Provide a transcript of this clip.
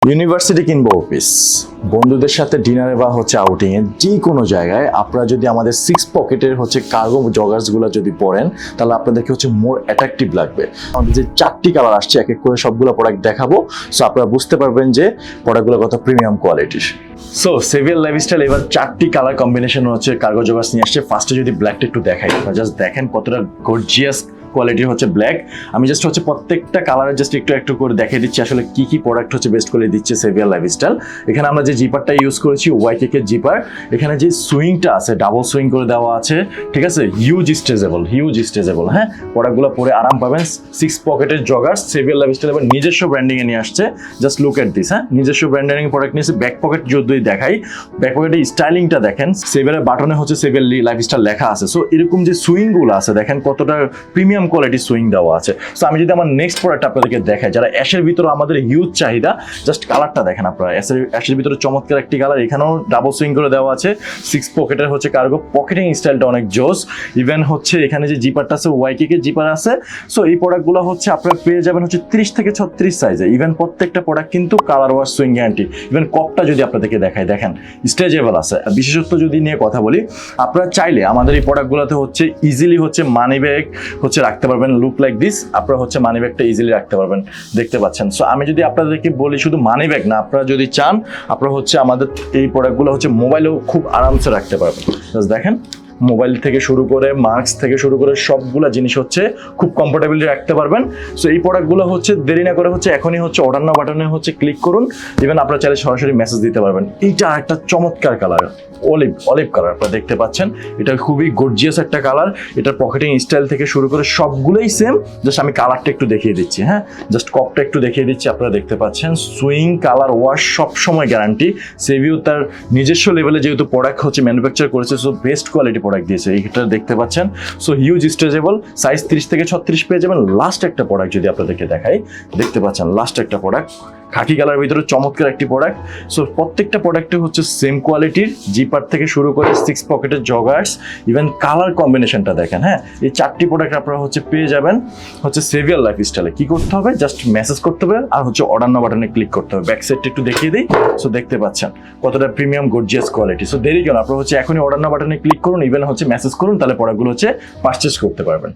University কিংবা office, বন্ধুদের সাথে ডিনারে বা আউটিং এ যে কোনো জায়গায় আপনারা যদি আমাদের 6 পকেটের কার্গো জগার্সগুলো যদি পরেন, তাহলে আপনাদেরকে মোর অ্যাট্রাকটিভ লাগবে। আমাদের যে 4টি কালার আসছে, এক এক করে সবগুলো প্রোডাক্ট দেখাবো, সো আপনারা বুঝতে পারবেন যে প্রোডাক্টগুলো কত প্রিমিয়াম কোয়ালিটির। সো সেভিয়ার লাইফস্টাইল এবার 4টি কালার কম্বিনেশন কার্গো জগার্স নিয়ে আসছে। ফার্স্টে যদি ব্ল্যাকটা একটু দেখাই, আপনারা জাস্ট দেখেন কতটা গর্জিয়াস কোয়ালিটির ব্ল্যাক। আমি জাস্ট প্রত্যেকটা কালারের জাস্ট একটু করে দেখিয়ে দিচ্ছি আসলে কি কি প্রোডাক্ট বেস্ট করে দিচ্ছে সেভিয়ার লাইফস্টাইল। এখানে আমরা যে জিপারটা ইউজ করেছি ওয়াইকেক এর জিপার, এখানে যে সুইংটা আছে ডাবল সুইং করে দেওয়া আছে, ঠিক আছে, হিউজ স্ট্রেচেবল। হ্যাঁ, প্রোডাক্টগুলো পরে আরাম পাবেন। 6 পকেটের জগার্স সেভিয়ার লাইফস্টাইল এবার নিজস্ব ব্র্যান্ডিং এ নিয়ে আসছে। Just look at this. হ্যাঁ, নিজস্ব ব্র্যান্ডিং প্রোডাক্ট নিয়েছে। ব্যাক পকেট যদি দেখাই, ব্যাক পকেটের স্টাইলিংটা দেখেন, সেভিয়ারের বাটনে সেভিয়ার লাইফস্টাইল লেখা আছে। সো এরকম যে সুইং গুলো আছে দেখেন কতটা প্রিমিয়াম কোয়ালিটির সুইং দেওয়া আছে। সো আমি যদি আমার নেক্সট প্রোডাক্ট আপনাদেরকে দেখাই, যারা অ্যাশের ভিতরে আমাদের হিউজ চাহিদা, জাস্ট কালারটা দেখেন আপনারা। অ্যাশের ভিতরে চমৎকার একটি কালার, এখানেও ডাবল সুইং করে দেওয়া আছে। 6 পকেটের কার্গো, পকেটিং স্টাইলটা অনেক জোস। ইভেন এখানে যে জিপারটা আছে ওয়াইকেক এর জিপার আছে। সো এই প্রোডাক্টগুলো আপনারা পেয়ে যাবেন 30 থেকে 36 সাইজে। ইভেন প্রত্যেকটা প্রোডাক্ট কিন্তু colour wash swing guarantee. Even কপটা যদি আপনাদেরকে দেখাই, দেখেন স্ট্রেচেবল আছে। বিশেষত্ব যদি নিয়ে কথা বলি, আপনারা চাইলে আমাদের এই প্রোডাক্টগুলোতে ইজিলি মানি ব্যাগ রাখতে পারবেন। লুক লাইক দিস, আপনারা মানি ব্যাগটা ইজিলি রাখতে পারবেন, দেখতে পাচ্ছেন। সো আমি যদি আপনাদেরকে বলি শুধু মানি ব্যাগ না, আপনারা যদি চান আপনারা আমাদের এই প্রোডাক্টগুলো মোবাইলেও খুব আরামসে রাখতে পারবেন। জাস্ট দেখেন, মোবাইল থেকে শুরু করে মাস্ক থেকে শুরু করে সবগুলা জিনিস খুব কমফোর্টেবলি রাখতে পারবেন। সো এই প্রোডাক্টগুলো দেরি না করে এখনই অর্ডার নাও বাটনে ক্লিক করুন। ইভেন আপনারা চাইলে সরাসরি মেসেজ দিতে পারবেন। এইটা একটা চমৎকার কালার, অলিভ কালার, আপনারা দেখতে পাচ্ছেন। এটা খুবই গর্জিয়াস একটা কালার। এটার পকেটিং স্টাইল থেকে শুরু করে সবগুলোই সেম। জাস্ট আমি কালারটা একটু দেখিয়ে দিচ্ছি। হ্যাঁ, জাস্ট কপটা একটু দেখিয়ে দিচ্ছি, আপনারা দেখতে পাচ্ছেন। সুইং কালার ওয়াশ সবসময় গ্যারান্টি। সেভিউ তার নিজস্ব লেভেলে যেহেতু প্রোডাক্ট ম্যানুফ্যাকচার করেছে, সো বেস্ট কোয়ালিটি প্রোডাক্ট দিয়েছে। এইটা দেখতে পাচ্ছেন। সো হিউজ স্ট্রেচেবল, সাইজ 30 থেকে 36 পেয়ে যাবেন। লাস্ট একটা প্রোডাক্ট যদি আপনাদেরকে দেখাই, দেখতে পাচ্ছেন লাস্ট একটা প্রোডাক্ট খাকি কালার ভিতরে চমৎকার একটি প্রোডাক্ট। সো প্রত্যেকটা প্রোডাক্টে সেম কোয়ালিটির, জিপার থেকে শুরু করে 6 পকেটের জগার্স, ইভেন কালার কম্বিনেশনটা দেখেন। হ্যাঁ, এই 4টি প্রোডাক্ট আপনারা পেয়ে যাবেন সেভিয়ার লাইফস্টাইলে। কি করতে হবে, জাস্ট মেসেজ করতে হবে আর অর্ডার নাও বাটনে ক্লিক করতে হবে। ব্যাক সাইডটা একটু দেখিয়ে দিই। সো দেখতে পাচ্ছেন কতটা প্রিমিয়াম গর্জিয়াস কোয়ালিটি। সো দেরি কেন, আপনারা এখনই অর্ডার নাও বাটনে ক্লিক করুন, ইভেন মেসেজ করুন, তাহলে প্রোডাক্টগুলো পারচেজ করতে পারবেন।